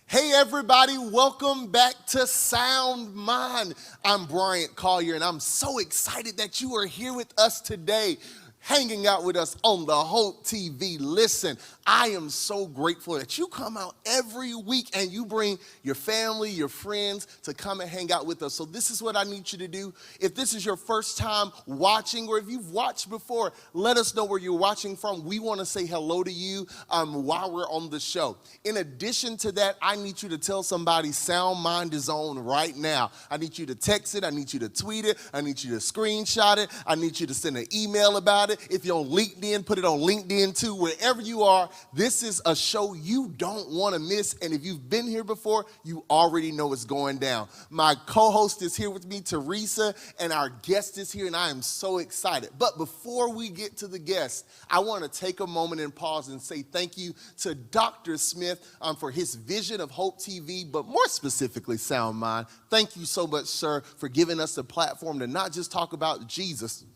Hey everybody, welcome back to Sound Mind. I'm Bryant Collier and I'm so excited that you are here with us today, hanging out with us on the Hope TV. Listen, I am so grateful that you come out every week and you bring your family, your friends to come and hang out with us. So this is what I need you to do. If this is your first time watching, or if you've watched before, let us know where you're watching from. We want to say hello to you while we're on the show. In addition to that, I need you to tell somebody Sound Mind is on right now. I need you to text it. I need you to tweet it. I need you to screenshot it. I need you to send an email about it. If you're on LinkedIn, put it on LinkedIn too. Wherever you are, this is a show you don't want to miss. And if you've been here before, you already know it's going down. My co-host is here with me, Teresa, and our guest is here, and I am so excited. But before we get to the guest, I want to take a moment and pause and say thank you to Dr. Smith for his vision of Hope TV, but more specifically, Sound Mind. Thank you so much, sir, for giving us a platform to not just talk about Jesus,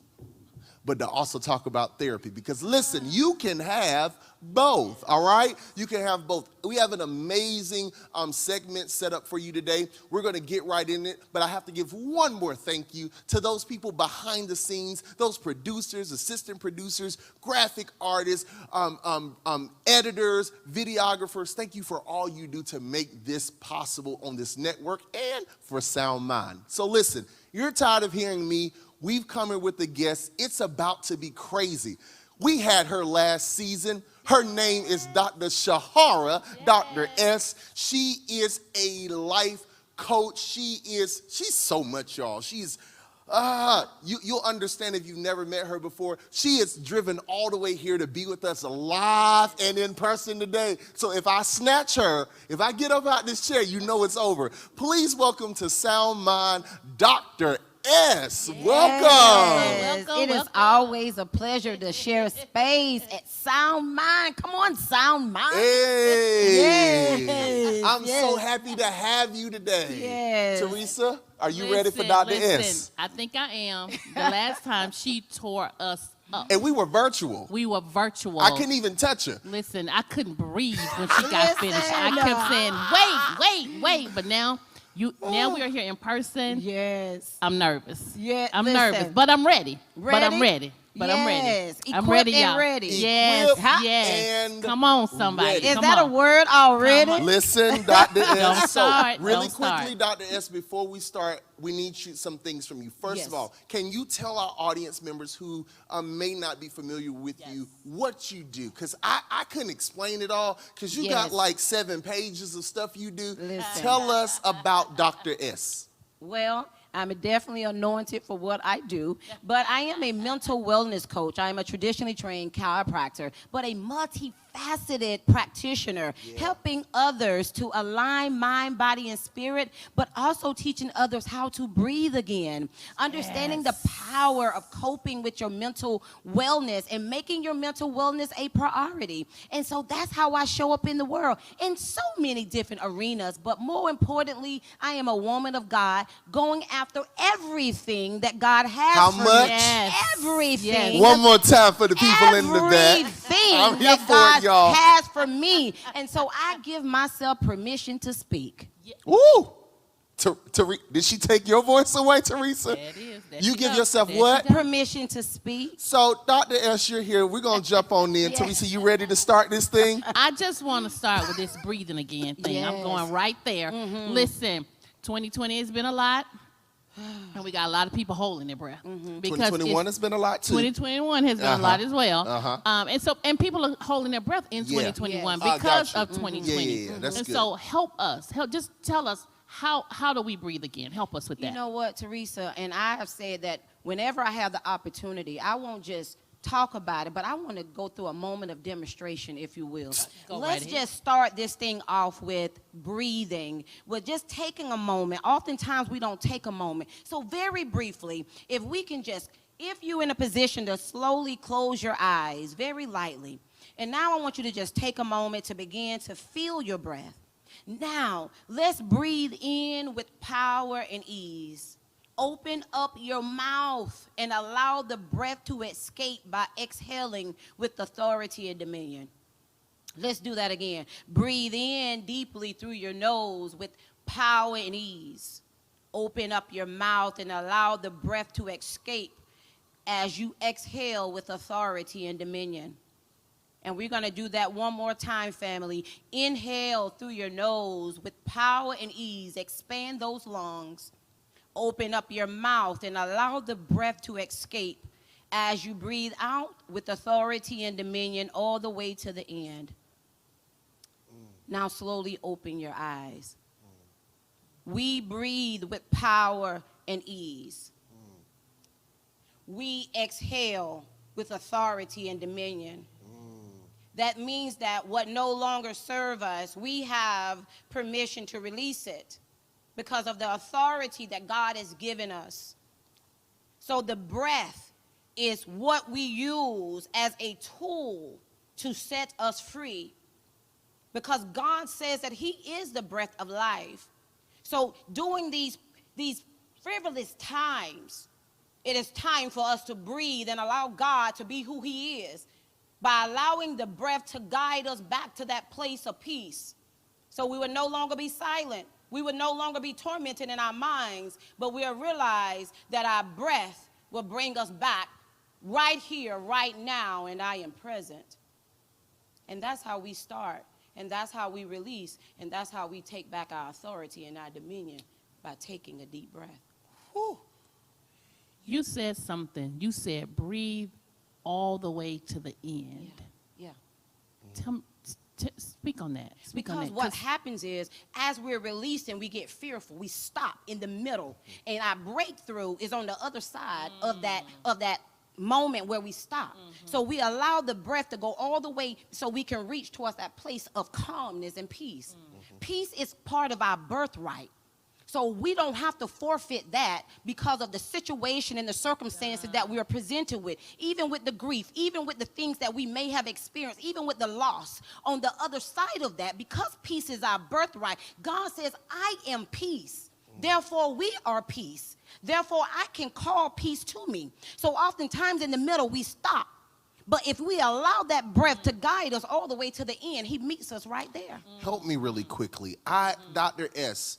but to also talk about therapy. Because listen, you can have both, all right? You can have both. We have an amazing segment set up for you today. We're going to get right in it, but I have to give one more thank you to those people behind the scenes, those producers, assistant producers, graphic artists, editors, videographers. Thank you for all you do to make this possible on this network and for Sound Mind. So listen, you're tired of hearing me. We've come here with a guest. It's about to be crazy. We had her last season. Her name is Dr. Shahara, Dr. S. She is a life coach. She's so much, y'all. You'll understand if you've never met her before. She is driven all the way here to be with us live and in person today. So if I snatch her, if I get up out this chair, you know it's over. Please welcome to Sound Mind, Dr. S. Yes. Welcome. It is always a pleasure to share space at Sound Mind. Come on, Sound Mind. Hey. Yes. I'm so happy to have you today. Yes. Teresa, are you ready for Dr. S? I think I am. The last time she tore us up. And we were virtual. I couldn't even touch her. Listen, I couldn't breathe when she got finished. I kept saying, wait. But now we are here in person. Yes. I'm nervous. Yeah, I'm nervous, but I'm ready. I'm ready. I'm ready, y'all. Ready. Yes, Equipped yes. and Come on, somebody. ready. Is Come that on. a word already? Listen, Dr. S. Don't start. Really Don't quickly, start. Dr. S, before we start, we need some things from you. First Yes. of all, can you tell our audience members who may not be familiar with you what you do? Because I couldn't explain it all because you got like 7 pages of stuff you do. Listen. Tell us about Dr. S. Well, I'm definitely anointed for what I do, but I am a mental wellness coach. I am a traditionally trained chiropractor, but a multifaceted practitioner, helping others to align mind, body, and spirit, but also teaching others how to breathe again, understanding the power of coping with your mental wellness and making your mental wellness a priority. And so that's how I show up in the world in so many different arenas, but more importantly, I am a woman of God going after everything that God has How for much? me. Yes. Everything. Yes. One more time for the people in the back. Everything I'm here that for God it, y'all. has for me. And so I give myself permission to speak. Woo! Did she take your voice away, Teresa? There it is. There You she give goes. yourself There what? she goes. Permission to speak. So, Dr. S, you're here. We're going to jump on in. Yes. Teresa, you ready to start this thing? I just want to start with this breathing again thing. I'm Yes. going right there. Listen, 2020 has been a lot, and we got a lot of people holding their breath. Because 2021 has been a lot, too. 2021 has been a lot as well. And people are holding their breath in Yeah. 2021 Yes. because Got you. of 2020. Yeah, that's and good. so just tell us, how do we breathe again? Help us with that. You know what, Teresa, and I have said that whenever I have the opportunity, I won't just talk about it, but I want to go through a moment of demonstration, if you will. Let's right just start this thing off with breathing, with just taking a moment. Oftentimes we don't take a moment. So very briefly, if we can just, if you're in a position to slowly close your eyes very lightly, and now I want you to just take a moment to begin to feel your breath. Now, let's breathe in with power and ease. Open up your mouth and allow the breath to escape by exhaling with authority and dominion. Let's do that again. Breathe in deeply through your nose with power and ease. Open up your mouth and allow the breath to escape as you exhale with authority and dominion. And we're going to do that one more time, family. Inhale through your nose with power and ease. Expand those lungs. Open up your mouth and allow the breath to escape as you breathe out with authority and dominion all the way to the end. Now slowly open your eyes. We breathe with power and ease. We exhale with authority and dominion. That means that what no longer serves us, we have permission to release it, because of the authority that God has given us. So the breath is what we use as a tool to set us free, because God says that he is the breath of life. So during these frivolous times, it is time for us to breathe and allow God to be who he is, by allowing the breath to guide us back to that place of peace. So we would no longer be silent. We would no longer be tormented in our minds, but we'll realize that our breath will bring us back right here, right now, and I am present. And that's how we start, and that's how we release, and that's how we take back our authority and our dominion, by taking a deep breath. Whew. You said something. You said breathe all the way to the end. Yeah. Tell me, speak on that. Because what happens is, as we're released and we get fearful, we stop in the middle, and our breakthrough is on the other side of that moment where we stop. So we allow the breath to go all the way so we can reach towards that place of calmness and peace. Peace is part of our birthright. So we don't have to forfeit that because of the situation and the circumstances that we are presented with, even with the grief, even with the things that we may have experienced, even with the loss. On the other side of that, because peace is our birthright, God says, I am peace. Therefore, we are peace. Therefore, I can call peace to me. So oftentimes in the middle, we stop. But if we allow that breath to guide us all the way to the end, he meets us right there. Help me really quickly. Dr. S.,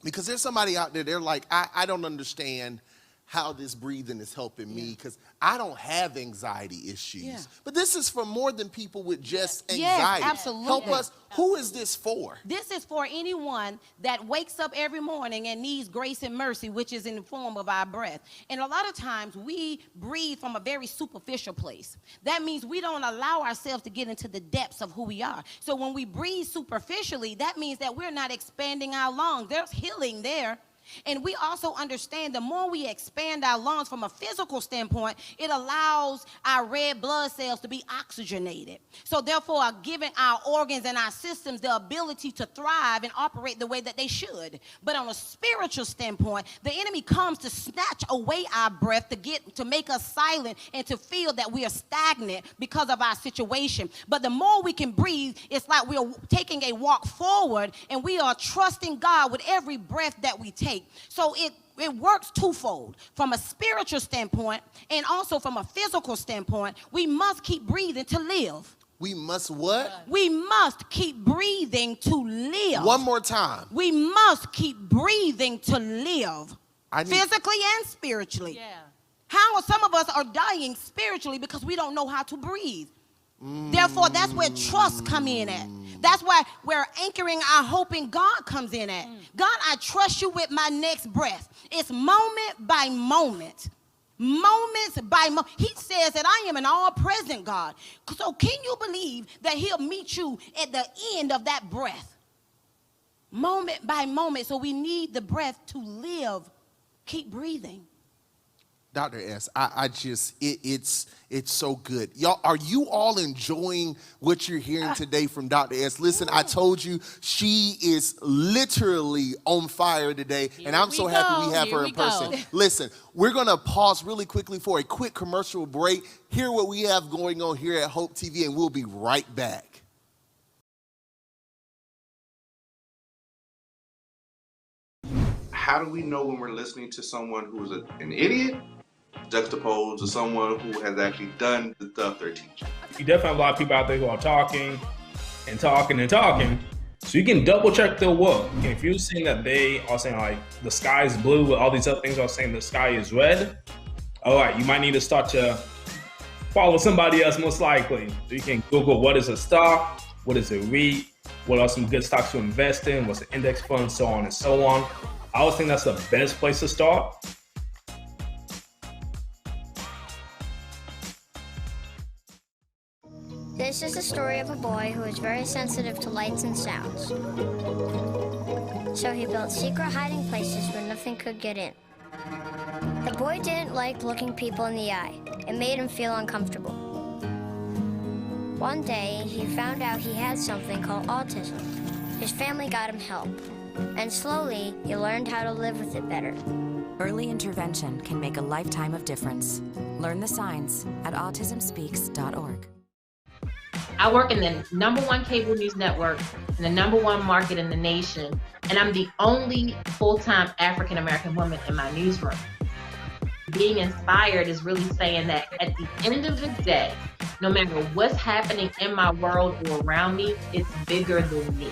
because there's somebody out there, they're like, I don't understand how this breathing is helping me, because I don't have anxiety issues. Yeah. But this is for more than people with just anxiety. Yes, absolutely. Help us. Who is this for? This is for anyone that wakes up every morning and needs grace and mercy, which is in the form of our breath. And a lot of times we breathe from a very superficial place. That means we don't allow ourselves to get into the depths of who we are. So when we breathe superficially, that means that we're not expanding our lungs. There's healing there. And we also understand the more we expand our lungs from a physical standpoint, it allows our red blood cells to be oxygenated. So therefore, giving our organs and our systems the ability to thrive and operate the way that they should. But on a spiritual standpoint, the enemy comes to snatch away our breath, to make us silent and to feel that we are stagnant because of our situation. But the more we can breathe, it's like we're taking a walk forward, and we are trusting God with every breath that we take. So it works twofold. From a spiritual standpoint and also from a physical standpoint, we must keep breathing to live. We must what? We must keep breathing to live. One more time. We must keep breathing to live. Physically and spiritually. Yeah. How some of us are dying spiritually because we don't know how to breathe. Therefore, that's where trust come in at. That's why we're anchoring our hope in God comes in at. God, I trust you with my next breath. It's moment by moment. Moments by moment. He says that I am an all-present God. So can you believe that he'll meet you at the end of that breath? Moment by moment. So we need the breath to live. Keep breathing. Dr. S, it's so good. Y'all, are you all enjoying what you're hearing today from Dr. S? Listen, I told you she is literally on fire today, and I'm so happy we have her in person. Listen, we're going to pause really quickly for a quick commercial break, hear what we have going on here at Hope TV, and we'll be right back. How do we know when we're listening to someone who's an idiot juxtaposed to someone who has actually done the stuff they're teaching? You definitely have a lot of people out there who are talking and talking and talking. So you can double check their work. If you're saying that they are saying like the sky is blue, all these other things are saying the sky is red, all right, you might need to start to follow somebody else most likely. So you can Google what is a stock, what is a REIT, what are some good stocks to invest in, what's an index fund, so on and so on. I always think that's the best place to start. This is the story of a boy who is very sensitive to lights and sounds. So he built secret hiding places where nothing could get in. The boy didn't like looking people in the eye. It made him feel uncomfortable. One day, he found out he had something called autism. His family got him help. And slowly, he learned how to live with it better. Early intervention can make a lifetime of difference. Learn the signs at autismspeaks.org. I work in the #1 cable news network in the #1 market in the nation, and I'm the only full-time African-American woman in my newsroom. Being inspired is really saying that at the end of the day, no matter what's happening in my world or around me, it's bigger than me.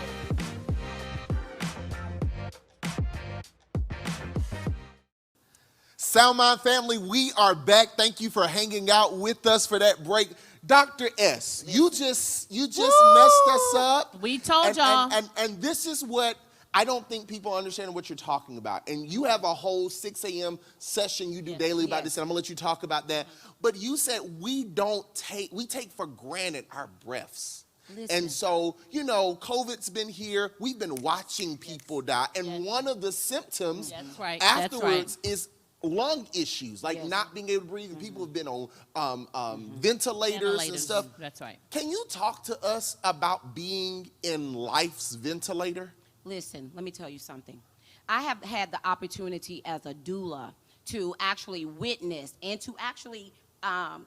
Sound Mind family, we are back. Thank you for hanging out with us for that break. Dr. S, you just messed us up. We told y'all. And this is what I don't think people understand what you're talking about. And you have a whole 6 a.m. session you do daily about this, and I'm gonna let you talk about that. But you said we take for granted our breaths. Listen. And so, you know, COVID's been here. We've been watching people die. And one of the symptoms afterwards is lung issues, like not being able to breathe. And people have been on ventilators and stuff. That's right. Can you talk to us about being in life's ventilator? Listen, let me tell you something. I have had the opportunity as a doula to actually witness and to actually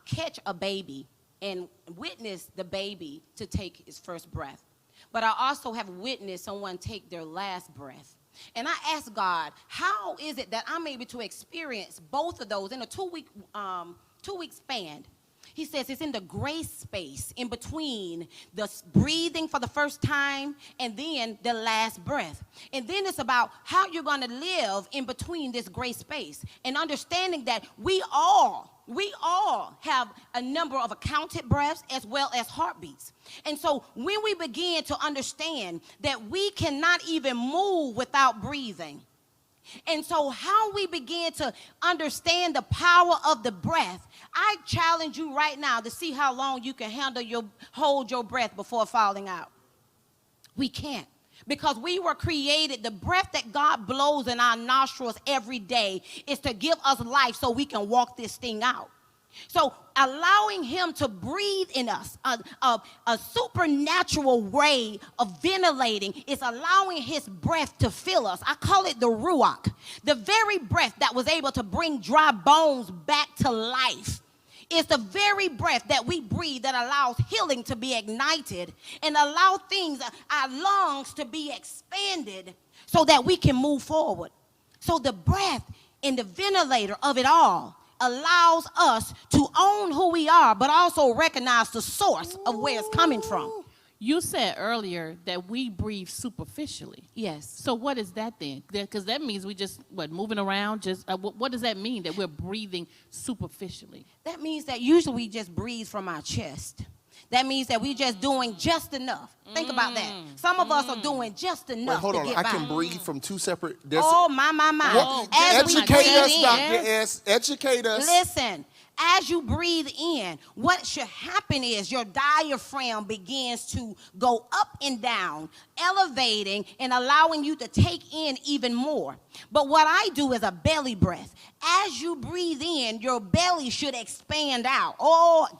catch a baby and witness the baby to take his first breath. But I also have witnessed someone take their last breath. And I asked God, how is it that I'm able to experience both of those in a 2-week span? He says it's in the gray space in between the breathing for the first time and then the last breath. And then it's about how you're going to live in between this gray space and understanding that we all have a number of accounted breaths as well as heartbeats. And so when we begin to understand that we cannot even move without breathing, and so how we begin to understand the power of the breath, I challenge you right now to see how long you can hold your breath before falling out. We can't. Because we were created, the breath that God blows in our nostrils every day is to give us life so we can walk this thing out. So allowing him to breathe in us, a supernatural way of ventilating is allowing his breath to fill us. I call it the Ruach, the very breath that was able to bring dry bones back to life. It's the very breath that we breathe that allows healing to be ignited and allow things, our lungs to be expanded so that we can move forward. So the breath and the ventilator of it all allows us to own who we are, but also recognize the source of where it's coming from. You said earlier that we breathe superficially. Yes. So what is that then? Because that means we just, moving around? What does that mean, that we're breathing superficially? That means that usually we just breathe from our chest. That means that we're just doing just enough. Think about that. Some of us are doing just enough. Wait, hold on. To get I by. can breathe from two separate. Oh, my. Educate us, Dr. S. Educate us. Listen, As you breathe in, what should happen is your diaphragm begins to go up and down, elevating and allowing you to take in even more. But what I do is a belly breath. As you breathe in, your belly should expand out,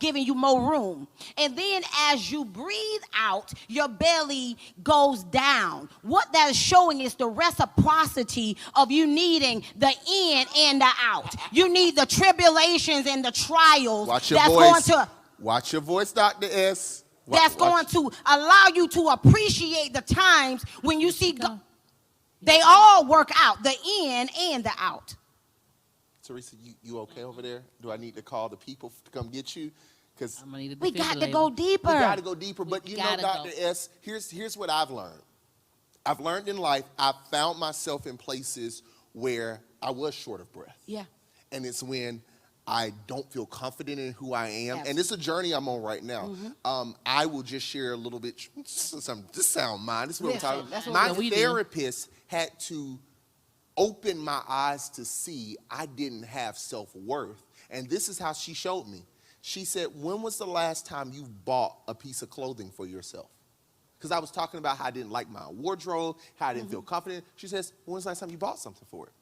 giving you more room. And then as you breathe out, your belly goes down. What that is showing is the reciprocity of you needing the in and the out. You need the tribulations and the trials. Watch your that's voice. going to Watch your voice, Dr. S. that's going to allow you to appreciate the times when you see they all work out, the in and the out. Teresa, you okay over there? Do I need to call the people to come get you? Because we got to go deeper. We got to go deeper. But you know, Dr. S, here's what I've learned. I've learned in life, I've found myself in places where I was short of breath. Yeah. And it's when I don't feel confident in who I am. And it's a journey I'm on right now. I will just share a little bit, this sound mine. This is what I'm talking about. My therapist had to open my eyes to see I didn't have self-worth. And this is how she showed me. She said, when was the last time you bought a piece of clothing for yourself? Because I was talking about how I didn't like my wardrobe, how I didn't feel confident. She says, when was the last time you bought something for it?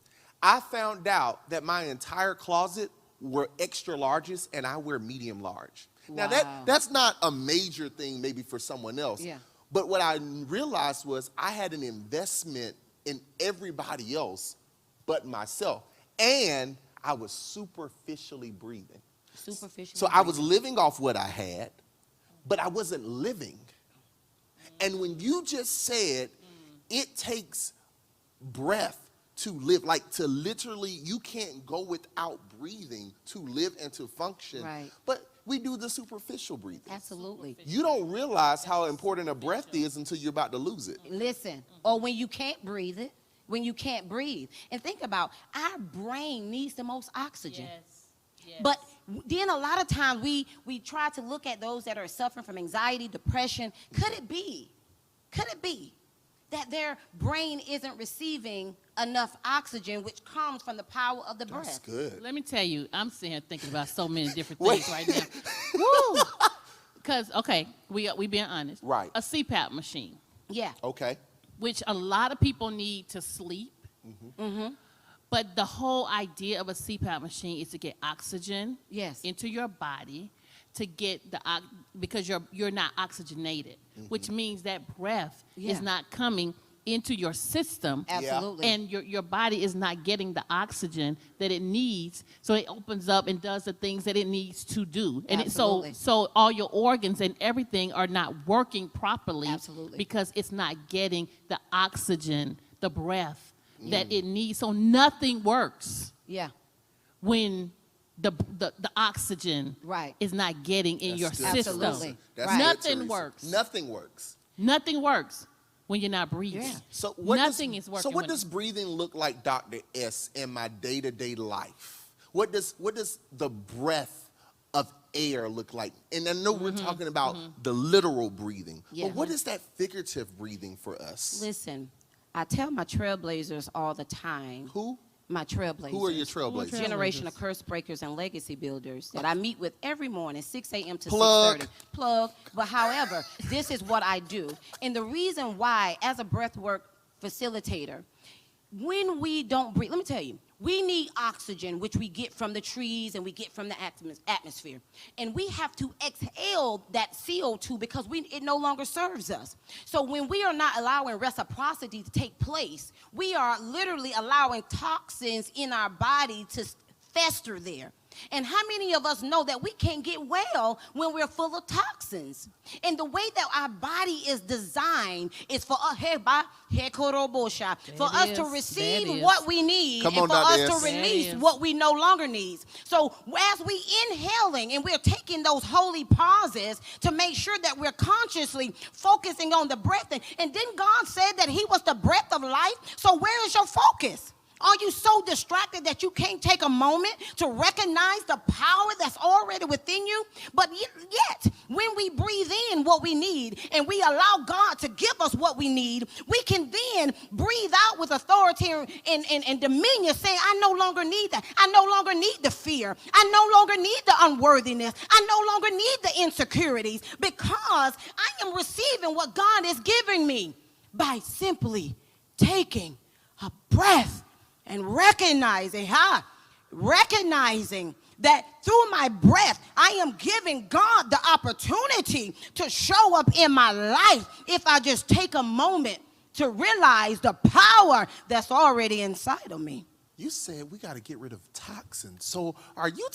I found out that my entire closet were extra larges and I wear medium large. Wow. Now that's not a major thing maybe for someone else. Yeah. But what I realized was I had an investment in everybody else but myself. And I was superficially breathing. So I was living off what I had, but I wasn't living. And when you just said it takes breath to live, like to literally, you can't go without breathing to live and to function. Right. But we do the superficial breathing. Absolutely. You don't realize how important a breath is until you're about to lose it. Listen, or when you can't breathe it, when you can't breathe. And think about, our brain needs the most oxygen. Yes. But then a lot of times we try to look at those that are suffering from anxiety, depression. Could it be that their brain isn't receiving enough oxygen, which comes from the power of the breath? That's good. Let me tell you, I'm sitting here thinking about so many different things right now. Woo! Because, okay, we being honest. Right. A CPAP machine. Yeah. Okay. Which a lot of people need to sleep. But the whole idea of a CPAP machine is to get oxygen into your body, to get because you're not oxygenated, which means that breath is not coming into your system. Absolutely. And your body is not getting the oxygen that it needs, so it opens up and does the things that it needs to do. And so all your organs and everything are not working properly. Absolutely. Because it's not getting the oxygen, the breath that it needs. So nothing works. Yeah. When the oxygen is not getting in your system. Absolutely. Nothing works. Nothing works. Nothing works when you're not breathing. Yeah. So Nothing is working. So what does breathing look like, Dr. S, in my day-to-day life? What does the breath of air look like? And I know we're talking about the literal breathing, but what is that figurative breathing for us? Listen, I tell my trailblazers all the time. Who? My trailblazers. Who are your trailblazers? Generation of curse breakers and legacy builders that I meet with every morning, 6 a.m. to Plug. 6:30. Plug. But however, this is what I do. And the reason why, as a breathwork facilitator, when we don't breathe, let me tell you, we need oxygen, which we get from the trees and we get from the atmosphere. And we have to exhale that CO2 because it no longer serves us. So when we are not allowing reciprocity to take place, we are literally allowing toxins in our body to fester there. And how many of us know that we can't get well when we're full of toxins? And the way that our body is designed is for us to receive what we need and for us to release what we no longer need. So as we inhaling and we're taking those holy pauses to make sure that we're consciously focusing on the breath. And then God said that he was the breath of life. So where is your focus? Are you so distracted that you can't take a moment to recognize the power that's already within you? But yet, when we breathe in what we need and we allow God to give us what we need, we can then breathe out with authority and dominion, saying, I no longer need that. I no longer need the fear. I no longer need the unworthiness. I no longer need the insecurities, because I am receiving what God is giving me by simply taking a breath and recognizing that through my breath, I am giving God the opportunity to show up in my life if I just take a moment to realize the power that's already inside of me. You said we got to get rid of toxins. So are you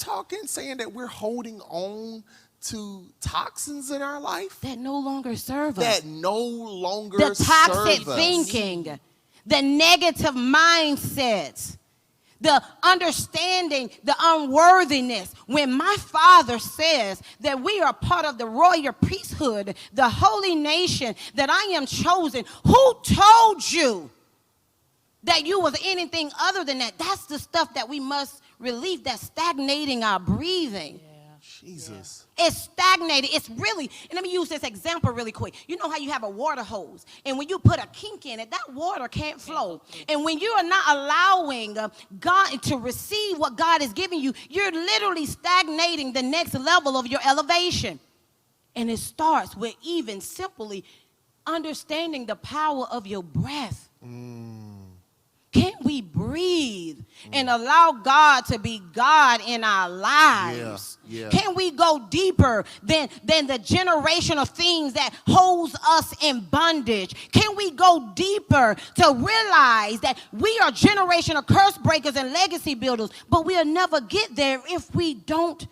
saying that we're holding on to toxins in our life? That no longer serve us. That no longer serve us. The toxic us. thinking, the negative mindsets, the understanding, the unworthiness. When my Father says that we are part of the royal priesthood, the holy nation, that I am chosen, who told you that you was anything other than that? That's the stuff that we must relieve, that's stagnating our breathing. Jesus. It's stagnated. It's really, and let me use this example really quick. You know how you have a water hose, and when you put a kink in it, that water can't flow. And when you are not allowing God to receive what God is giving you, you're literally stagnating the next level of your elevation. And it starts with even simply understanding the power of your breath. Can we breathe and allow God to be God in our lives? Yeah. Can we go deeper than the generation of things that holds us in bondage? Can we go deeper to realize that we are generational curse breakers and legacy builders, but we'll never get there if we don't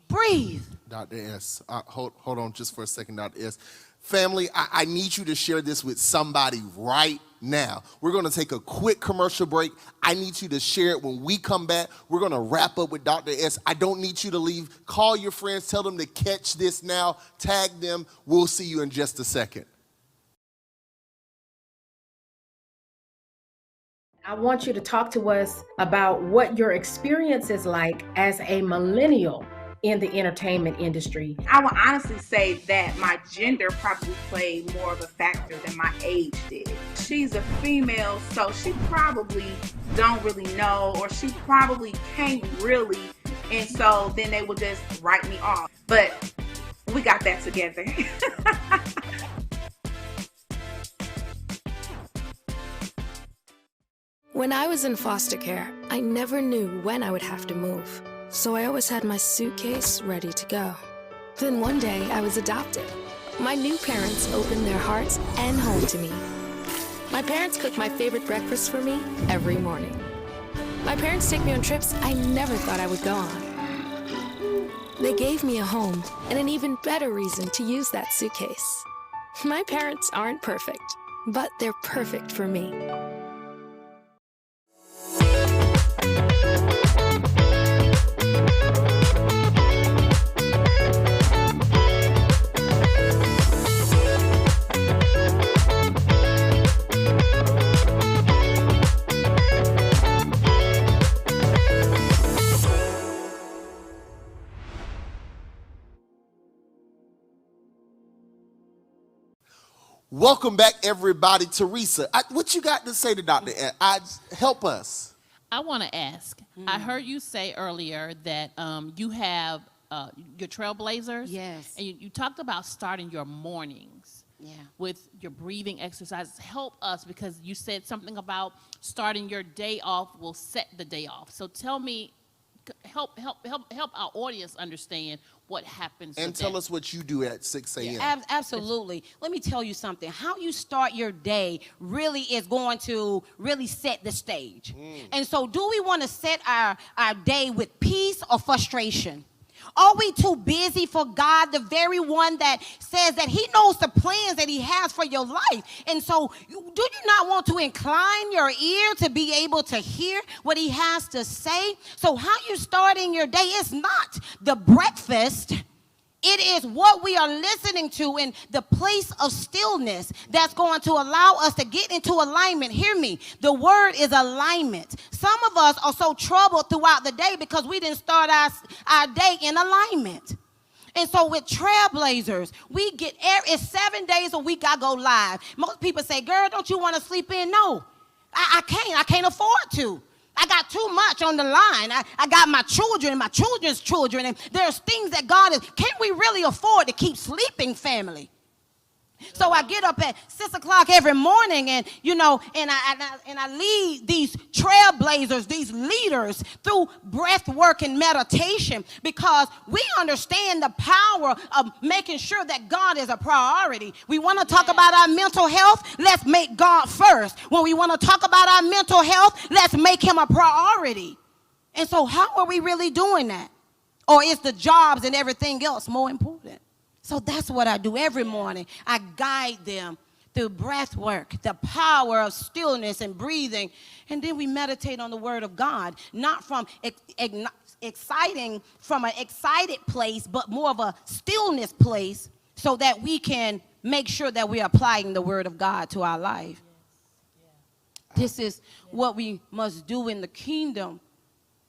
breathe? Dr. S, hold on just for a second, Dr. S. Family, I need you to share this with somebody right now. We're going to take a quick commercial break. I need you to share it. When we come back, we're going to wrap up with Dr. S. I don't need you to leave. Call your friends. Tell them to catch this now. Tag them. We'll see you in just a second. I want you to talk to us about what your experience is like as a millennial in the entertainment industry. I would honestly say that my gender probably played more of a factor than my age did. She's a female, so she probably don't really know, or she probably can't really, and so then they will just write me off. But we got that together. When I was in foster care, I never knew when I would have to move. So I always had my suitcase ready to go. Then one day I was adopted. My new parents opened their hearts and home to me. My parents cook my favorite breakfast for me every morning. My parents take me on trips I never thought I would go on. They gave me a home and an even better reason to use that suitcase. My parents aren't perfect, but they're perfect for me. Welcome back, everybody. Teresa, what you got to say to Dr. Ed? Help us. I want to ask. I heard you say earlier that you have your trailblazers. Yes. And you talked about starting your mornings with your breathing exercises. Help us, because you said something about starting your day off will set the day off. So tell me, help our audience understand what happens. And tell us what you do at 6 a.m. Absolutely. Let me tell you something. How you start your day really is going to really set the stage. And so do we want to set our day with peace or frustration? Are we too busy for God, the very one that says that he knows the plans that he has for your life? And so do you not want to incline your ear to be able to hear what he has to say? So how you starting your day is not the breakfast, It is what we are listening to in the place of stillness that's going to allow us to get into alignment. Hear me. The word is alignment. Some of us are so troubled throughout the day because we didn't start our day in alignment. And so with Trailblazers, we get it's 7 days a week I go live. Most people say, girl, don't you want to sleep in? No, I can't. I can't afford to. I got too much on the line. I got my children and my children's children, and there's things that God is, can't we really afford to keep sleeping, family? So I get up at 6 o'clock every morning, and I lead these trailblazers, these leaders, through breath work and meditation, because we understand the power of making sure that God is a priority. We want to talk about our mental health. Let's make God first. When we want to talk about our mental health, let's make him a priority. And so how are we really doing that? Or is the jobs and everything else more important? So that's what I do every morning. I guide them through breath work, the power of stillness and breathing. And then we meditate on the word of God, not from exciting from an excited place, but more of a stillness place, so that we can make sure that we're applying the word of God to our life. This is what we must do in the kingdom.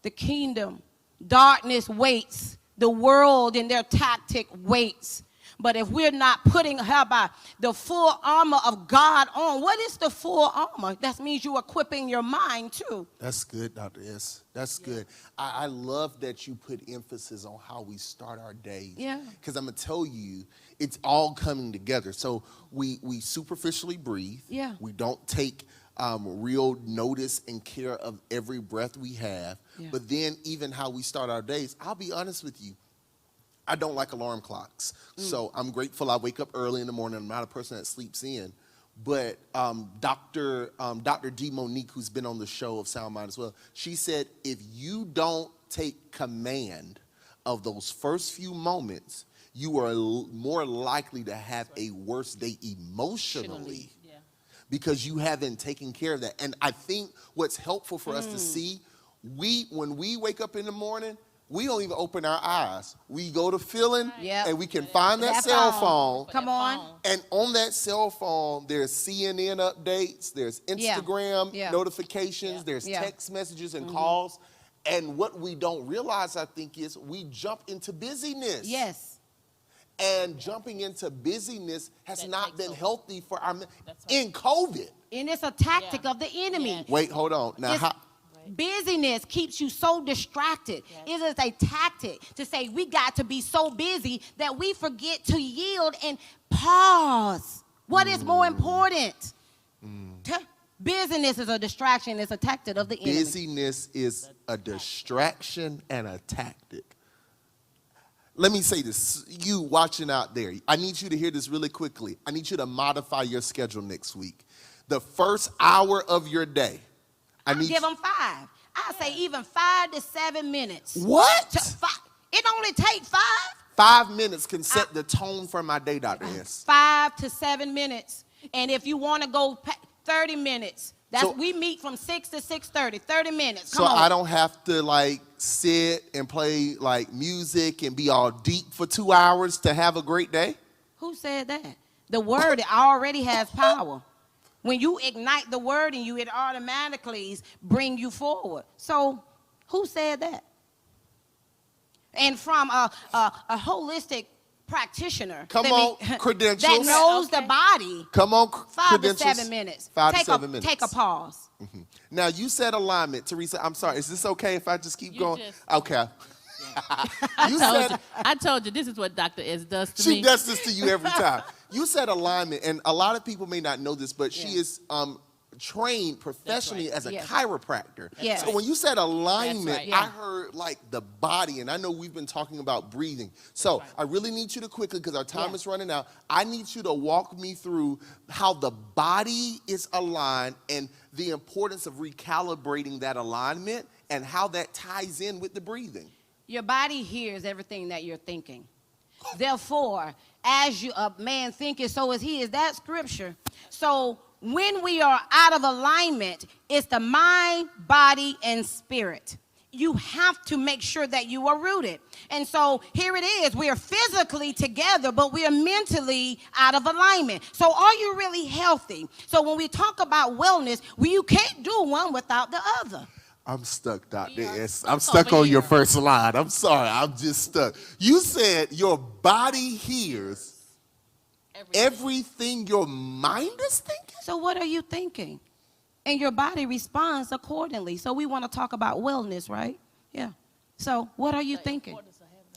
The kingdom. Darkness waits. The world and their tactic waits. But if we're not putting the full armor of God on, what is the full armor? That means you're equipping your mind too. That's good, Dr. S. That's good. I love that you put emphasis on how we start our days. Yeah. Because I'm going to tell you, it's all coming together. So we superficially breathe. Yeah. We don't take real notice and care of every breath we have. Yeah. But then even how we start our days, I'll be honest with you. I don't like alarm clocks. So I'm grateful I wake up early in the morning. I'm not a person that sleeps in. But Dr. D. Monique, who's been on the show of Sound Mind as well, she said, if you don't take command of those first few moments, you are more likely to have a worse day emotionally. Because you haven't taken care of that. And I think what's helpful for us to see, when we wake up in the morning, we don't even open our eyes. We go to feeling, and we can find that cell phone. Come on. And on that cell phone, there's CNN updates, there's Instagram notifications, there's text messages and calls. And what we don't realize, I think, is we jump into busyness. Yes. And jumping into busyness has not been healthy for our in COVID. And it's a tactic of the enemy. Wait, hold on. Now, busyness keeps you so distracted. It is a tactic to say we got to be so busy that we forget to yield and pause. What is more important? Busyness is a distraction. It's a tactic of the enemy. Busyness is a distraction and a tactic. Let me say this, you watching out there, I need you to hear this really quickly. I need you to modify your schedule next week. The first hour of your day, I give them 5. I say even 5 to 7 minutes. What? It only takes 5. 5 minutes can set the tone for my day, Dr. S. 5 to 7 minutes. And if you want to go 30 minutes, we meet from 6 to 6:30, 30 minutes. Come on. I don't have to sit and play music and be all deep for 2 hours to have a great day? Who said that? The word already has power. When you ignite the word in you, it automatically bring you forward. So who said that? And from a holistic practitioner. Credentials. That knows the body. Come on, 5 to 7 minutes. 5 to 7 minutes. Take a pause. Now, you said alignment. Teresa, I'm sorry. Is this okay if I just keep going? Okay. I told you this is what Dr. S does to me. She does this to you every time. You said alignment, and a lot of people may not know this, but she is trained professionally as a chiropractor. So when you said alignment, I heard the body, and I know we've been talking about breathing. So I really need you to quickly, because our time is running out, I need you to walk me through how the body is aligned and the importance of recalibrating that alignment and how that ties in with the breathing. Your body hears everything that you're thinking. Therefore, as a man thinketh, so is he. Is that scripture? So when we are out of alignment, it's the mind, body, and spirit. you have to make sure that you are rooted. And so here it is. We are physically together, but we are mentally out of alignment. So are you really healthy? So when we talk about wellness, you can't do one without the other. I'm stuck, Dr. S. I'm stuck on your first line. I'm sorry. I'm just stuck. You said your body hears everything your mind is thinking? So what are you thinking? And your body responds accordingly. So we want to talk about wellness, right? Yeah. So what are you thinking?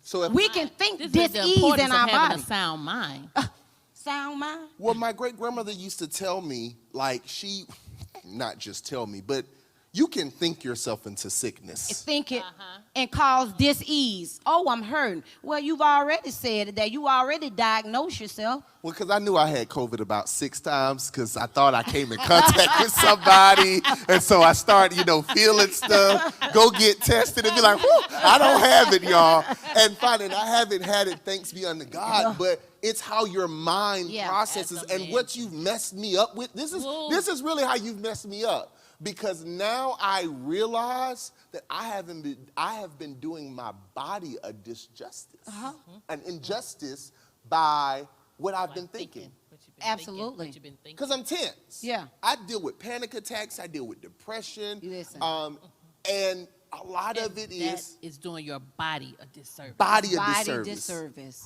So we can think dis-ease in our body. A sound mind. Sound mind? Well, my great-grandmother used to tell me, like not just tell me, but you can think yourself into sickness. Think it and cause dis-ease. Oh, I'm hurting. Well, you've already said that. You already diagnosed yourself. Well, because I knew I had COVID about 6 times because I thought I came in contact with somebody. And so I started, feeling stuff, go get tested and be like, whew, I don't have it, y'all. And finding I haven't had it, thanks be unto God. But it's how your mind processes. And what you've messed me up with, this is really how you've messed me up. Because now I realize that I have been doing my body a disjustice, an injustice by what I've been thinking. Absolutely. Because I'm tense. Yeah. I deal with panic attacks. I deal with depression. Listen. And a lot of it is doing your body a disservice. Body disservice.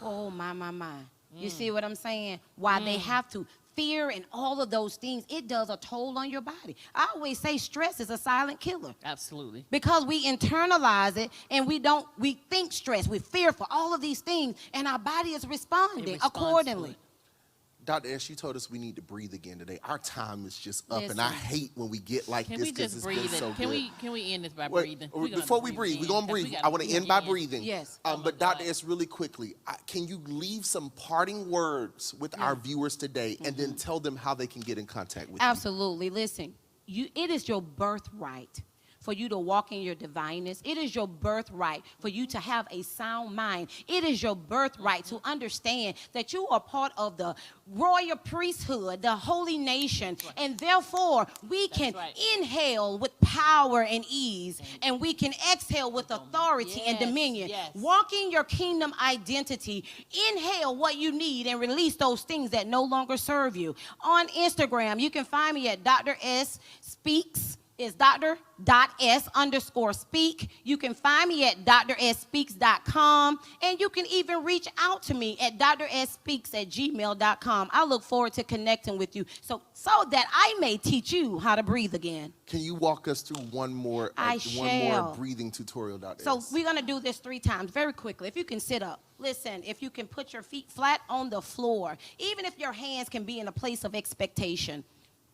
Oh, my. You see what I'm saying? Why they have to. Fear and all of those things, it does a toll on your body. I always say stress is a silent killer. Absolutely. Because we internalize it and we think stress, we fear for all of these things, and our body is responding accordingly. Dr. S, you told us we need to breathe again today. Our time is just up, and I hate when we get like this because it's been so good. Can we end this by breathing? Before we breathe, we're going to breathe. I want to end by breathing. Yes. But Dr. S, really quickly, can you leave some parting words with our viewers today and then tell them how they can get in contact with you? Absolutely. Listen, it is your birthright for you to walk in your divineness. It is your birthright for you to have a sound mind. It is your birthright to understand that you are part of the royal priesthood, the holy nation, and therefore we can inhale with power and ease, and we can exhale with authority and dominion. Walking your kingdom identity, inhale what you need and release those things that no longer serve you. On Instagram, you can find me at Dr. S Speaks. Is Dr.S_speak. You can find me at drspeaks.com, and you can even reach out to me at drspeaks@gmail.com. I look forward to connecting with you so that I may teach you how to breathe again. Can you walk us through one more breathing tutorial, Dr. So we're going to do this 3 times very quickly. If you can sit up. Listen, if you can put your feet flat on the floor, even if your hands can be in a place of expectation.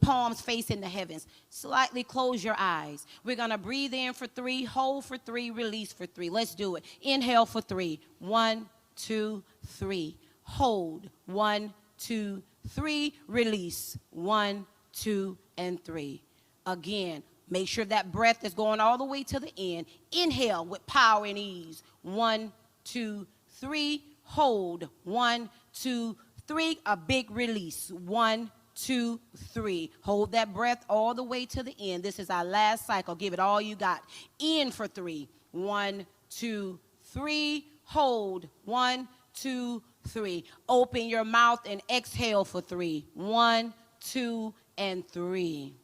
Palms facing the heavens. Slightly close your eyes. We're going to breathe in for 3, hold for 3, release for 3. Let's do it. Inhale for 3. 1, 2, 3. Hold. 1, 2, 3. Release. 1, 2, and 3. Again, make sure that breath is going all the way to the end. Inhale with power and ease. 1, 2, 3. Hold. 1, 2, 3. A big release. 1, 2, 3. Hold that breath all the way to the end. This is our last cycle. Give it all you got. In for 3. 1, 2, 3. Hold. 1, 2, 3. Open your mouth and exhale for 3. 1, 2, and 3.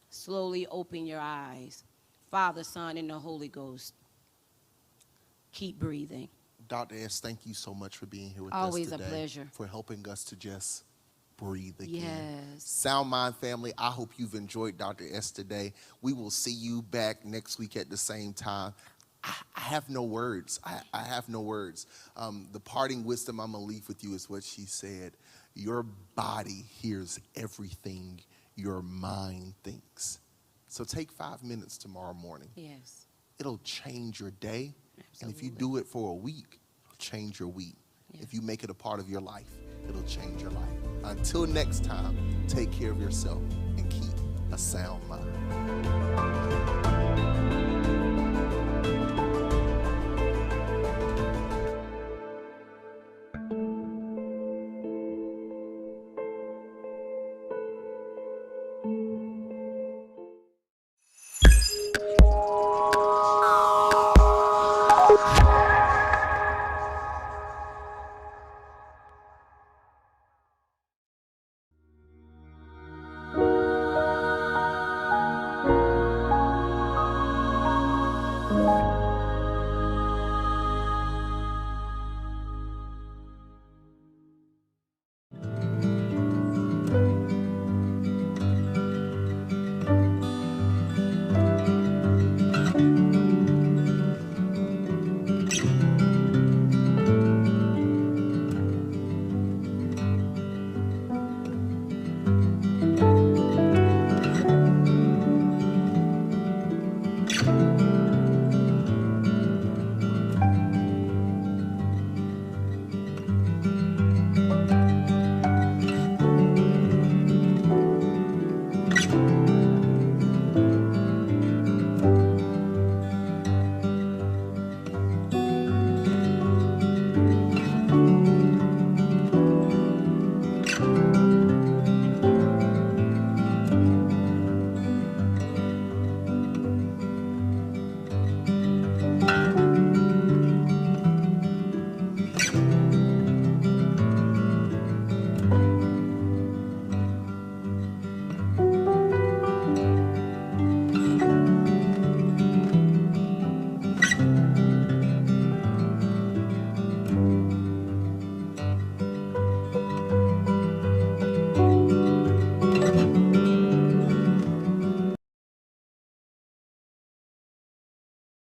Slowly open your eyes. Father, Son, and the Holy Ghost. Keep breathing. Dr. S, thank you so much for being here with Always us today. Always a pleasure. For helping us to just breathe again. Yes. Sound Mind family, I hope you've enjoyed Dr. S today. We will see you back next week at the same time. I have no words. I have no words. The parting wisdom I'm going to leave with you is what she said. Your body hears everything your mind thinks. So take 5 minutes tomorrow morning. Yes. It'll change your day. Absolutely. And if you do it for a week, it'll change your week. Yeah. If you make it a part of your life, it'll change your life. Until next time, take care of yourself and keep a sound mind.